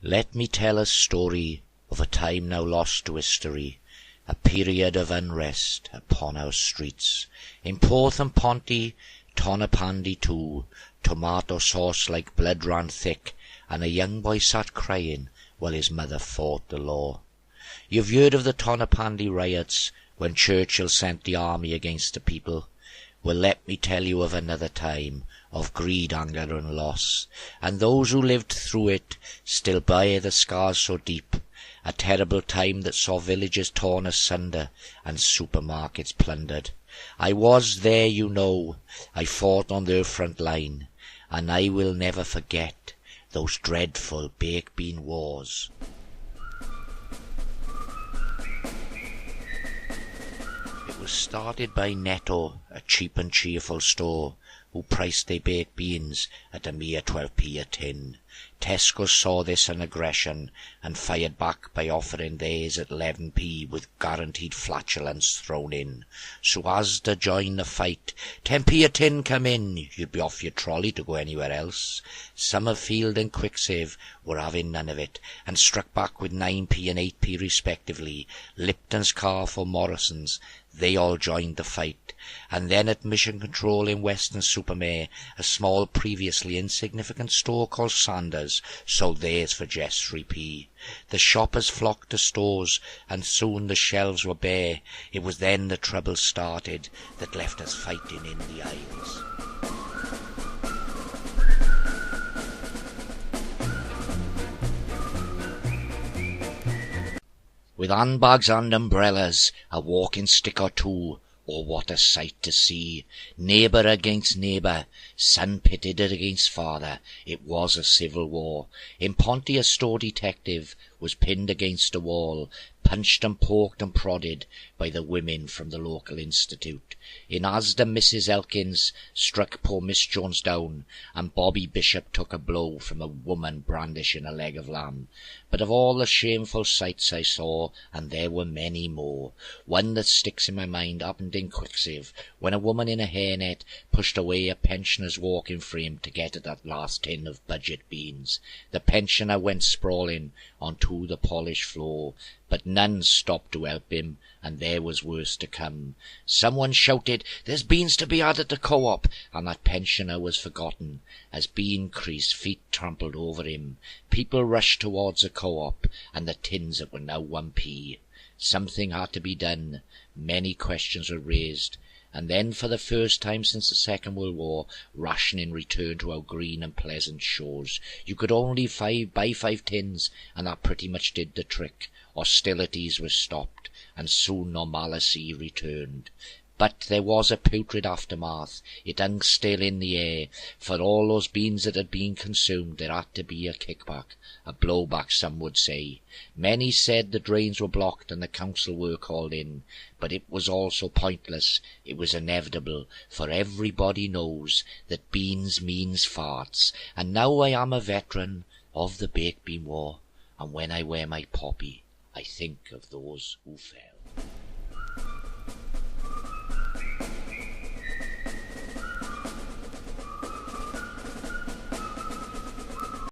Let me tell a story of a time now lost to history, a period of unrest upon our streets. In Porth and Ponty, Tonapandi too, tomato sauce like blood ran thick, and a young boy sat crying while his mother fought the law. You've heard of the Tonapandi riots, when Churchill sent the army against the people. Well, let me tell you of another time, of greed, anger and loss, and those who lived through it still bear the scars so deep. A terrible time that saw villages torn asunder and supermarkets plundered. I was there, you know, I fought on their front line, and I will never forget those dreadful baked bean wars. It was started by Netto, a cheap and cheerful store, who priced their baked beans at a mere 12p a tin. Tesco saw this an aggression, and fired back by offering theirs at 11p with guaranteed flatulence thrown in. So Asda joined the fight. 10p a tin come in, you'd be off your trolley to go anywhere else. Summerfield and Quicksave were having none of it, and struck back with 9p and 8p respectively. Lipton's, Carve or Morrison's, they all joined the fight. And then at Mission Control in Western Supermare, a small previously insignificant store called Sanders sold theirs for just 3p. The shoppers flocked to stores, and soon the shelves were bare. It was then the trouble started that left us fighting in the aisles. With handbags and umbrellas, a walking stick or two, oh, what a sight to see! Neighbour against neighbour, son pitted against father. It was a civil war. In Ponty a store detective was pinned against a wall, punched and poked and prodded by the women from the local institute. In Asda Mrs. Elkins struck poor Miss Jones down, and Bobby Bishop took a blow from a woman brandishing a leg of lamb. But of all the shameful sights I saw, and there were many more, one that sticks in my mind happened in Quicksave, when a woman in a hairnet pushed away a pensioner's walking frame to get at that last tin of budget beans. The pensioner went sprawling onto the polished floor, but none stopped to help him, and there was worse to come. Someone shouted, "There's beans to be had at the co-op," and that pensioner was forgotten, as bean creased feet trampled over him. People rushed towards the co-op, and the tins that were now 1p. Something had to be done. Many questions were raised, and then for the first time since the Second World War, rationing returned to our green and pleasant shores. You could only buy 5 tins, and that pretty much did the trick. Hostilities were stopped, and soon normalcy returned. But there was a putrid aftermath. It hung still in the air. For all those beans that had been consumed, there had to be a kickback, a blowback some would say. Many said the drains were blocked and the council were called in, but it was all so pointless. It was inevitable, for everybody knows that beans means farts. And now I am a veteran of the baked bean war, and when I wear my poppy, I think of those who fell.